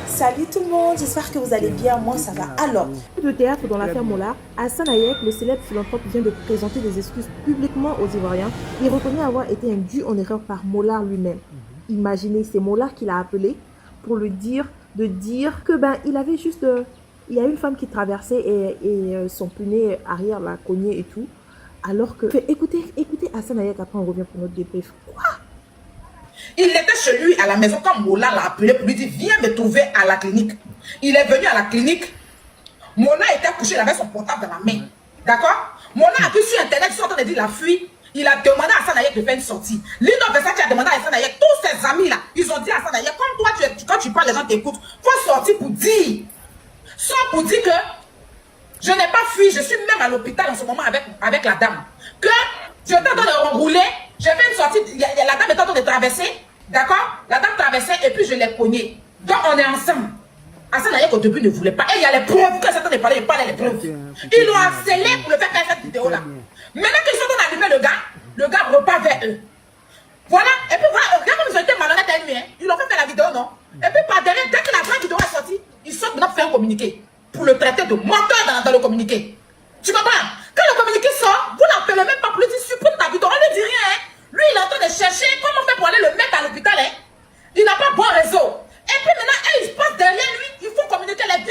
Salut tout le monde, j'espère que vous allez bien, moi ça va. Alors, De théâtre dans l'affaire Mollard, Hassan Hayek, le célèbre philanthrope, vient de présenter des excuses publiquement aux Ivoiriens. Il reconnaît avoir été induit en erreur par Mollard lui-même. Imaginez, c'est Mollard qui l'a appelé pour lui dire que il avait juste il y a une femme qui traversait et son punais arrière l'a cogné et tout. Alors que écoutez Hassan Hayek, après on revient pour notre débrief. Quoi? Il était chez lui à la maison quand Mola l'a appelé pour lui dire viens me trouver à la clinique. Il est venu à la clinique. Mola était couché, il avait son portable dans la main. D'accord? Mola a vu sur internet, ils sont en train de dire la fuite. Il a demandé à Hassan Hayek de faire une sortie. Lino Versace a demandé à Hassan Hayek, tous ses amis là, ils ont dit à Hassan Hayek, comme toi, quand tu parles, les gens t'écoutent. Il faut sortir pour dire. Sors pour dire que je n'ai pas fui, je suis même à l'hôpital en ce moment avec la dame. Que je t'ai en train de rouler, j'ai fait une sortie, la dame est en train de traverser, d'accord? La dame traversait et puis je l'ai cognée. Donc on est ensemble. Hassan Hayek au début ne voulait pas. Et il y a les preuves, quand certains ne parlaient, il parlait les preuves. Ils l'ont harcelé pour le faire cette vidéo-là. Maintenant qu'ils sont en train d'allumer le gars repart vers eux. Voilà, et puis voilà, regarde comme ils ont été malhonnêtes à lui, hein. Ils l'ont fait faire la vidéo, non? Et puis par derrière, dès que la vraie vidéo est sortie, ils sortent maintenant pour faire un communiqué. Pour le traiter de menteur dans le communiqué. Tu comprends? Quand le communiqué sort, vous n'appelez même pas pour lui dire supprime ta vidéo, on ne lui dit rien, hein. Lui, il est en train de chercher comment faire pour aller le mettre à l'hôpital, hein. Il n'a pas bon réseau. Et puis maintenant, ils se passent derrière lui, ils font communiquer les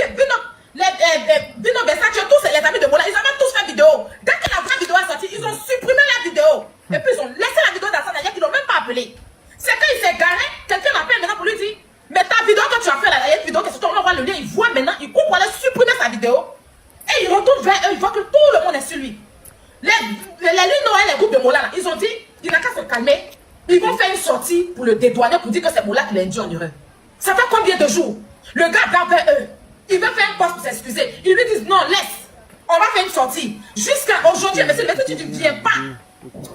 Bino Versace, tous les amis de Mola, ils avaient tous fait vidéo. Dès que la vraie vidéo est sortie, ils ont supprimé la vidéo. Et puis ils ont laissé la vidéo d'Hassan Hayek, ils l'ont même pas appelé. C'est quand il s'est garé, quelqu'un m'appelle maintenant pour lui dire, mais ta vidéo que tu as fait, la vidéo que c'est toi, on voit le lien, il voit maintenant, il coupe pour aller supprimer sa vidéo. Et il retourne vers eux, il voit que tout le monde est sur lui. Les Lino et les groupes de Mola, là, ils ont dit, il n'a qu'à se calmer. Ils vont faire une sortie pour le dédouaner, pour dire que c'est Mola qui l'a induit en erreur. Ça fait combien de jours? Le gars va vers eux. Il veut faire un poste pour s'excuser. Ils lui disent, non, laisse. On va faire une sortie. Jusqu'à aujourd'hui, mais si tu ne viens pas,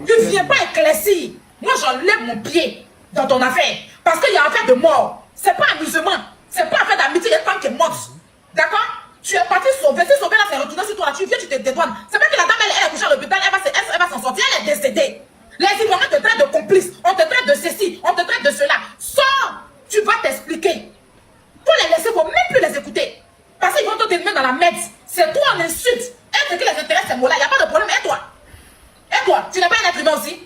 tu ne viens pas éclaircir. Moi, j'enlève mon pied dans ton affaire. Parce qu'il y a affaire de mort. C'est pas amusement. C'est pas affaire d'amitié. Il y a une femme qui est morte. D'accord? Tu es parti sauver. Si sauver là, c'est retourné sur toi. Là, tu viens, tu te dédouanes. C'est pas que la dame, elle est couchée à l'hôpital. Elle va s'en sortir. Elle est décédée. Les Ivoiriens te traitent de complice. On te traite de ceci. On te traite de cela. Sors. Tu vas t'expliquer. Faut les laisser, faut même plus les écouter. Parce qu'ils vont te mettre dans la merde. C'est toi en insulte. Et ce qui les intéresse, c'est moi là. Il n'y a pas de problème. Et toi? Et toi? Tu n'es pas un être humain aussi?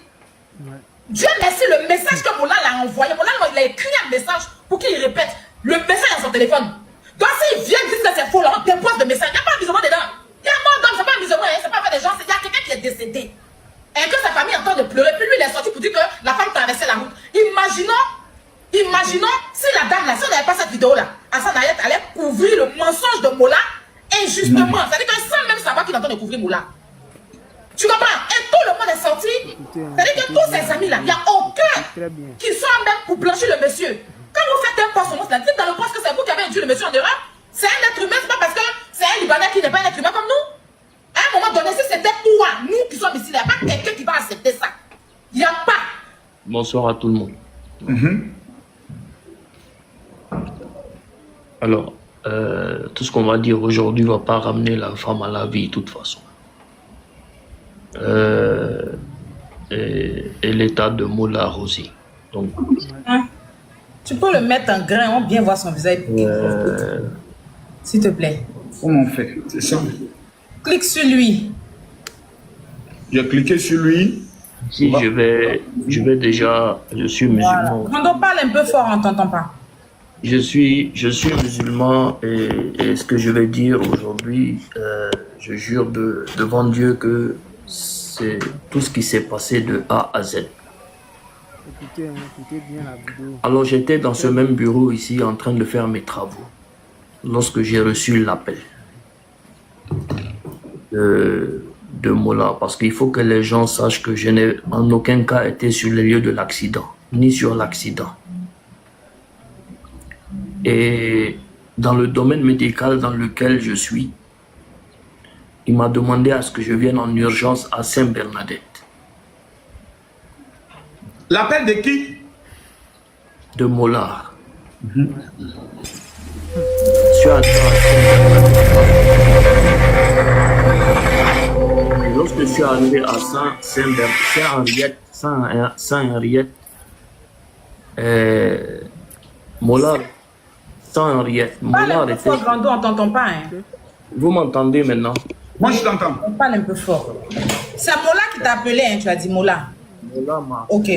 Ouais. Dieu merci le message que Mola l'a envoyé. Mola, il a écrit un message pour qu'il répète. Le message dans son téléphone. Donc s'il vient dire que c'est faux, là, on dépose le message. Il n'y a pas d'amusement dedans. Il y a mort d'homme, c'est pas amusement, hein, c'est pas fait des gens. Il y a quelqu'un qui est décédé. Et que sa famille est en train de pleurer. Puis lui, il est sorti pour dire que la femme traversait la route. Imaginons si la dame là, si on n'avait pas cette vidéo là, Hassan Hayek allait couvrir le mensonge de Mola injustement. C'est-à-dire que sans même savoir qu'il est en train de couvrir Mola. Tu comprends? Et tout le monde est sorti. C'est-à-dire que tous ces amis là, il n'y a aucun qui soit même pour blanchir le monsieur. Quand vous faites un poste, dites dans le poste que c'est vous qui avez induit le monsieur en erreur. C'est un être humain, c'est pas parce que c'est un Libanais qui n'est pas un être humain comme nous. À un moment donné, si c'était toi, nous qui sommes ici, il n'y a pas quelqu'un qui va accepter ça. Il n'y a pas. Bonsoir à tout le monde. Alors, tout ce qu'on va dire aujourd'hui ne va pas ramener la femme à la vie de toute façon. Et l'état de Mola aussi. Donc, tu peux le mettre en grain, on bien voir son visage. S'il te plaît. Comment on fait? C'est ça. Clique sur lui. J'ai cliqué sur lui. Si je vais déjà, je suis musulman. Voilà. Quand on parle un peu fort, on ne t'entend pas. Je suis musulman et ce que je vais dire aujourd'hui, je jure devant Dieu que c'est tout ce qui s'est passé de A à Z. Écoutez bien la vidéo. Alors j'étais dans ce même bureau ici en train de faire mes travaux lorsque j'ai reçu l'appel de Mola, parce qu'il faut que les gens sachent que je n'ai en aucun cas été sur les lieux de l'accident, ni sur l'accident. Et dans le domaine médical dans lequel je suis, il m'a demandé à ce que je vienne en urgence à Saint-Bernadette. L'appel de qui? De Mola. Je suis arrivé à Saint-Bernadette. Lorsque je suis arrivé à Saint-Henriette, Mola Sans rien. Parle Mola un peu était... fort, Grando, on t'entend pas. Hein. Vous m'entendez maintenant? Moi, je t'entends. On parle un peu fort. C'est Mola qui t'a appelé, hein, tu as dit Mola. Mola m'a... Ok.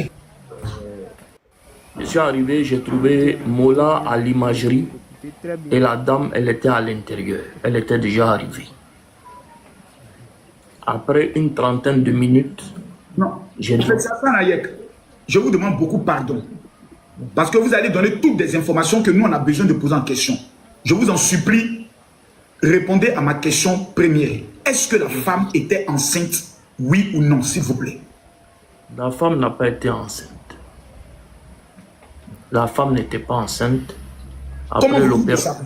Je suis arrivé, j'ai trouvé Mola à l'imagerie Écoutez très bien. et la dame, elle était à l'intérieur. Elle était déjà arrivée. Après une trentaine de minutes, Non. j'ai dit... Professeur Hassan Hayek, je vous demande beaucoup pardon. Parce que vous allez donner toutes les informations que nous, on a besoin de poser en question. Je vous en supplie, répondez à ma question première. Est-ce que la femme était enceinte, oui ou non, s'il vous plaît? La femme n'a pas été enceinte. La femme n'était pas enceinte. Comment Après vous dites l'opération, ça?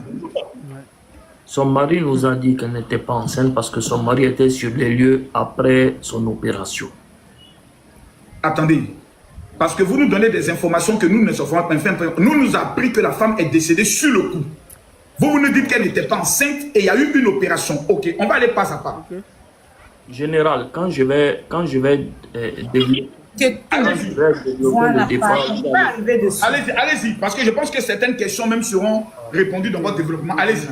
son mari nous a dit qu'elle n'était pas enceinte parce que son mari était sur les lieux après son opération. Attendez. Parce que vous nous donnez des informations que nous ne savons pas. Nous nous a appris que la femme est décédée sur le coup. Vous nous dites qu'elle n'était pas enceinte et il y a eu une opération. Ok, on va aller pas à pas. Général, quand je vais développer Allez-y. Voilà, le départ, on peut arriver dessus. Allez-y, allez-y. Parce que je pense que certaines questions même seront répondues dans votre développement. Allez-y.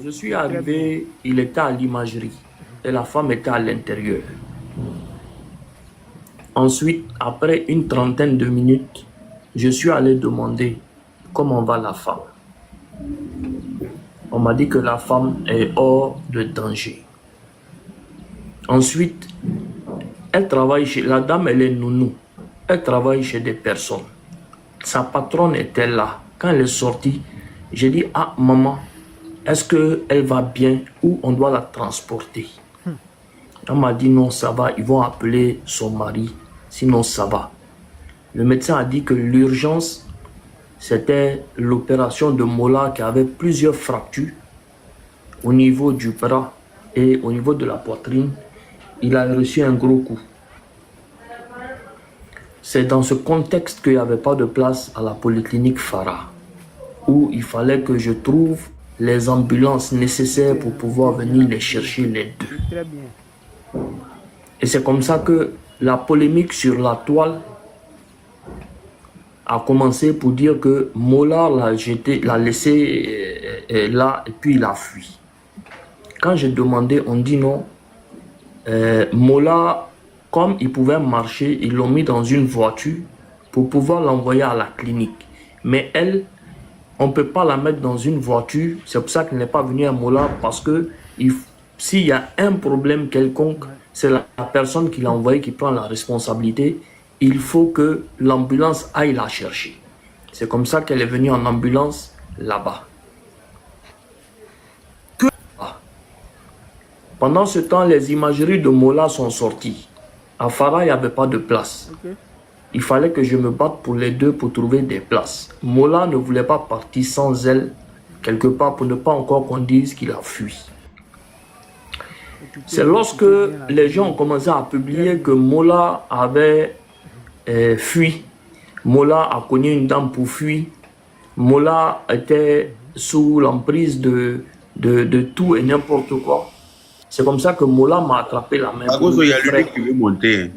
je suis arrivé, il était à l'imagerie et la femme était à l'intérieur. Ensuite, après une trentaine de minutes, je suis allé demander comment va la femme. On m'a dit que la femme est hors de danger. Ensuite, elle travaille chez... La dame, elle est nounou. Elle travaille chez des personnes. Sa patronne était là. Quand elle est sortie, j'ai dit, ah maman, est-ce qu'elle va bien ou on doit la transporter? Elle m'a dit, non, ça va, ils vont appeler son mari, sinon ça va. Le médecin a dit que l'urgence, c'était l'opération de Mola qui avait plusieurs fractures au niveau du bras et au niveau de la poitrine. Il a reçu un gros coup. C'est dans ce contexte qu'il n'y avait pas de place à la polyclinique Farah, où il fallait que je trouve les ambulances nécessaires pour pouvoir venir les chercher les deux. Très bien. Et c'est comme ça que la polémique sur la toile a commencé pour dire que Mola l'a laissé là et puis il a fui. Quand j'ai demandé, on dit non. Mola, comme il pouvait marcher, ils l'ont mis dans une voiture pour pouvoir l'envoyer à la clinique. Mais elle, on ne peut pas la mettre dans une voiture. C'est pour ça qu'elle n'est pas venue à Mola parce que s'il y a un problème quelconque, c'est la personne qui l'a envoyé qui prend la responsabilité. Il faut que l'ambulance aille la chercher. C'est comme ça qu'elle est venue en ambulance là-bas. Pendant ce temps, les imageries de Mola sont sorties. À Farah, il n'y avait pas de place. Il fallait que je me batte pour les deux pour trouver des places. Mola ne voulait pas partir sans elle, quelque part, pour ne pas encore qu'on dise qu'il a fui. C'est lorsque les gens ont commencé à publier que Mola avait fui. Mola a connu une dame pour fuir. Mola était sous l'emprise de tout et n'importe quoi. C'est comme ça que Mola m'a attrapé la main. Il y a lui qui veut monter.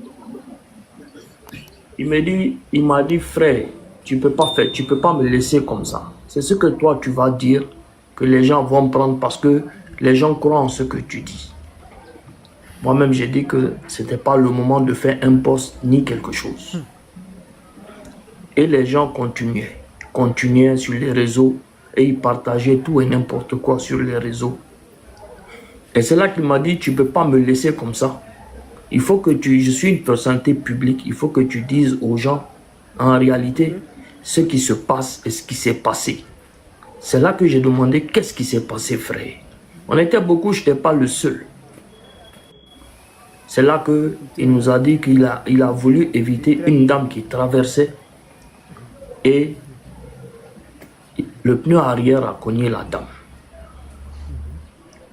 Il m'a dit, frère, tu peux pas me laisser comme ça. C'est ce que toi tu vas dire que les gens vont prendre parce que les gens croient en ce que tu dis. Moi-même, j'ai dit que c'était pas le moment de faire un poste ni quelque chose. Et les gens continuaient sur les réseaux et ils partageaient tout et n'importe quoi sur les réseaux. Et c'est là qu'il m'a dit, tu ne peux pas me laisser comme ça. Il faut que je suis une personnalité publique, il faut que tu dises aux gens, en réalité, ce qui se passe et ce qui s'est passé. C'est là que j'ai demandé, qu'est-ce qui s'est passé, frère? On était beaucoup, je n'étais pas le seul. C'est là qu'il nous a dit qu'il a voulu éviter une dame qui traversait et le pneu arrière a cogné la dame.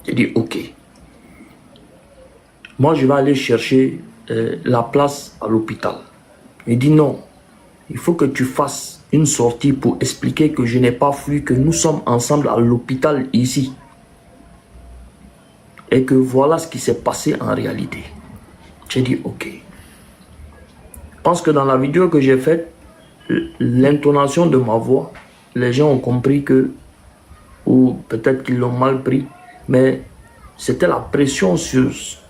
J'ai dit, ok. Moi, je vais aller chercher la place à l'hôpital. Il dit, non, il faut que tu fasses une sortie pour expliquer que je n'ai pas fui, que nous sommes ensemble à l'hôpital ici. Et que voilà ce qui s'est passé en réalité. J'ai dit, ok. Je pense que dans la vidéo que j'ai faite, l'intonation de ma voix, les gens ont compris que ou peut-être qu'ils l'ont mal pris, mais c'était la pression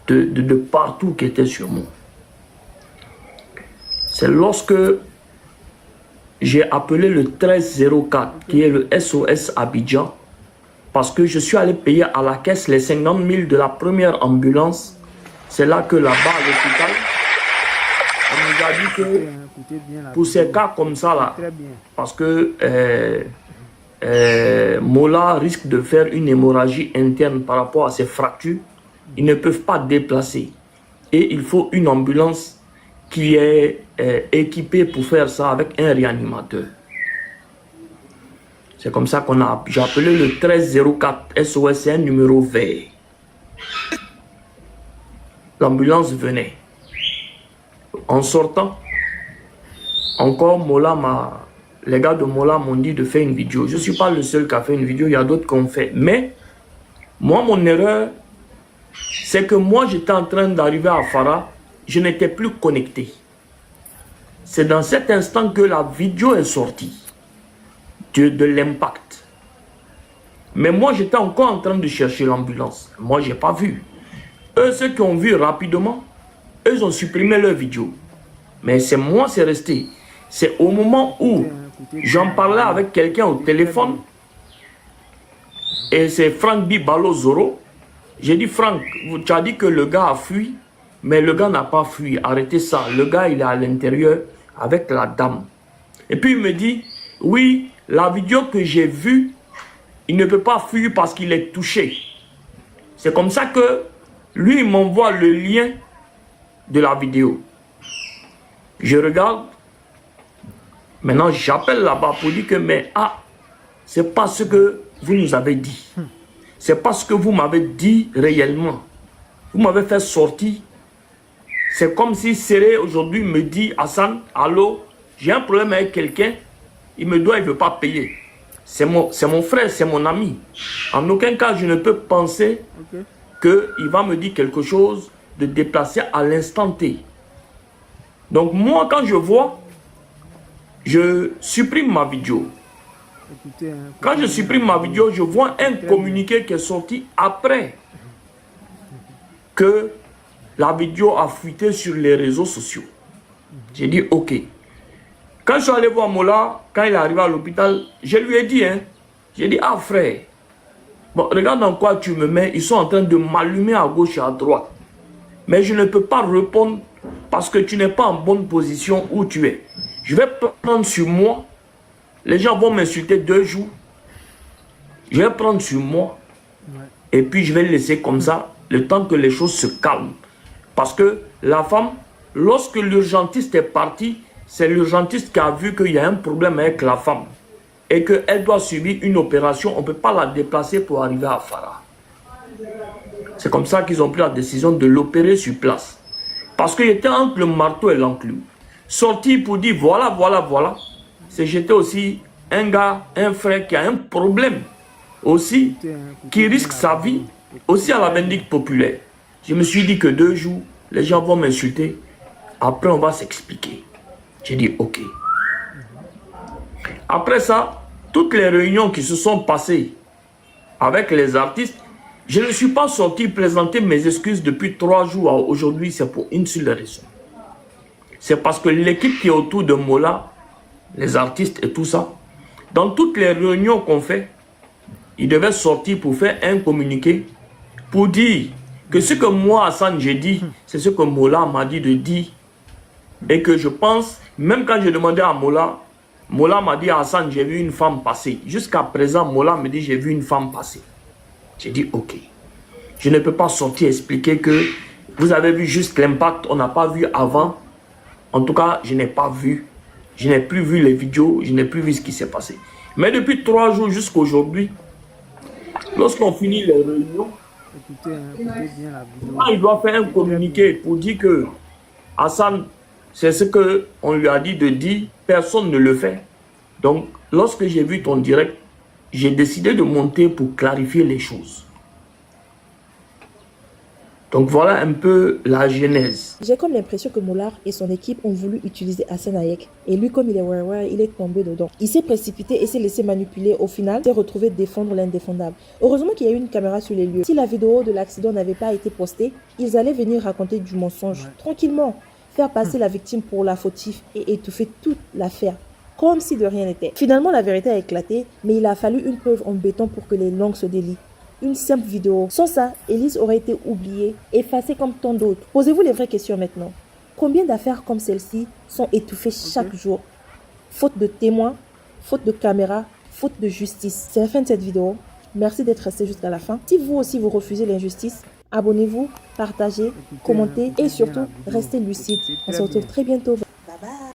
de partout qui était sur moi. C'est lorsque j'ai appelé le 1304, qui est le SOS Abidjan, parce que je suis allé payer à la caisse les 50 000 de la première ambulance. C'est là que là-bas à l'hôpital, on nous a dit que pour ces cas comme ça là, parce que Mola risque de faire une hémorragie interne par rapport à ses fractures, ils ne peuvent pas déplacer. Et il faut une ambulance qui est équipée pour faire ça avec un réanimateur. C'est comme ça qu'on a, j'ai appelé le 1304 SOS, c'est un numéro vert. L'ambulance venait. En sortant, encore les gars de Mola m'ont dit de faire une vidéo. Je ne suis pas le seul qui a fait une vidéo, il y a d'autres qui ont fait. Mais, moi, mon erreur, c'est que moi, j'étais en train d'arriver à Farah, je n'étais plus connecté. C'est dans cet instant que la vidéo est sortie de l'impact. Mais moi, j'étais encore en train de chercher l'ambulance. Moi, je n'ai pas vu. Eux, ceux qui ont vu rapidement, eux, ils ont supprimé leur vidéo. Mais c'est moi, c'est resté. C'est au moment où j'en parlais avec quelqu'un au téléphone, et c'est Franck Bibalo Zoro. J'ai dit, Franck, tu as dit que le gars a fui, mais le gars n'a pas fui. Arrêtez ça. Le gars, il est à l'intérieur avec la dame. Et puis, il me dit, oui, la vidéo que j'ai vue, il ne peut pas fuir parce qu'il est touché. C'est comme ça que lui, il m'envoie le lien de la vidéo. Je regarde. Maintenant, j'appelle là-bas pour dire que, mais c'est pas ce que vous nous avez dit. C'est pas ce que vous m'avez dit réellement. Vous m'avez fait sortir. C'est comme si Séré aujourd'hui me dit, Hassan, allô, j'ai un problème avec quelqu'un, il me doit, il ne veut pas payer. C'est mon frère, c'est mon ami. En aucun cas, je ne peux penser qu'il va me dire quelque chose de déplacé à l'instant T. Donc moi, quand je vois, je supprime ma vidéo. Quand je supprime ma vidéo, je vois un communiqué qui est sorti après que la vidéo a fuité sur les réseaux sociaux. J'ai dit ok. Quand je suis allé voir Mola, quand il est arrivé à l'hôpital, je lui ai dit, j'ai dit, frère, bon, regarde dans quoi tu me mets, ils sont en train de m'allumer à gauche et à droite. Mais je ne peux pas répondre parce que tu n'es pas en bonne position où tu es. Je vais prendre sur moi, les gens vont m'insulter 2 jours. Je vais prendre sur moi et puis je vais le laisser comme ça, le temps que les choses se calment. Parce que la femme, lorsque l'urgentiste est parti, c'est l'urgentiste qui a vu qu'il y a un problème avec la femme et qu'elle doit subir une opération. On ne peut pas la déplacer pour arriver à Farah. C'est comme ça qu'ils ont pris la décision de l'opérer sur place. Parce qu'il était entre le marteau et l'enclume. Sorti pour dire voilà, voilà, voilà. C'est j'étais aussi un gars, un frère qui a un problème aussi, qui risque sa vie aussi à la vindicte populaire. Je me suis dit que 2 jours, les gens vont m'insulter. Après, on va s'expliquer. J'ai dit ok. Après ça, toutes les réunions qui se sont passées avec les artistes, je ne suis pas sorti présenter mes excuses depuis 3 jours à aujourd'hui. C'est pour une seule raison. C'est parce que l'équipe qui est autour de Mola, les artistes et tout ça, dans toutes les réunions qu'on fait, ils devaient sortir pour faire un communiqué pour dire que ce que moi, Hassan, j'ai dit, c'est ce que Mola m'a dit de dire. Et que je pense, même quand j'ai demandé à Mola, Mola m'a dit, Hassan, j'ai vu une femme passer. Jusqu'à présent, Mola me dit, j'ai vu une femme passer. J'ai dit, ok. Je ne peux pas sortir expliquer que vous avez vu juste l'impact, on n'a pas vu avant. En tout cas, je n'ai pas vu. Je n'ai plus vu les vidéos, je n'ai plus vu ce qui s'est passé. Mais depuis 3 jours jusqu'à aujourd'hui, lorsqu'on finit les réunions, il doit faire un communiqué pour dire que Hassan, c'est ce qu'on lui a dit de dire, personne ne le fait. Donc, lorsque j'ai vu ton direct, j'ai décidé de monter pour clarifier les choses. Donc voilà un peu la genèse. J'ai comme l'impression que Mollard et son équipe ont voulu utiliser Hassan Hayek. Et lui, comme il est ouais, il est tombé dedans. Il s'est précipité et s'est laissé manipuler. Au final, il s'est retrouvé défendre l'indéfendable. Heureusement qu'il y a eu une caméra sur les lieux. Si la vidéo de l'accident n'avait pas été postée, ils allaient venir raconter du mensonge. Tranquillement. Faire passer la victime pour la fautive et étouffer toute l'affaire. Comme si de rien n'était. Finalement, la vérité a éclaté, mais il a fallu une preuve en béton pour que les langues se délient. Une simple vidéo. Sans ça, Elise aurait été oubliée, effacée comme tant d'autres. Posez-vous les vraies questions maintenant. Combien d'affaires comme celle-ci sont étouffées chaque jour? Faute de témoins, faute de caméras, faute de justice. C'est la fin de cette vidéo. Merci d'être resté jusqu'à la fin. Si vous aussi vous refusez l'injustice, abonnez-vous, partagez, commentez et surtout, restez lucide. On se retrouve très bientôt.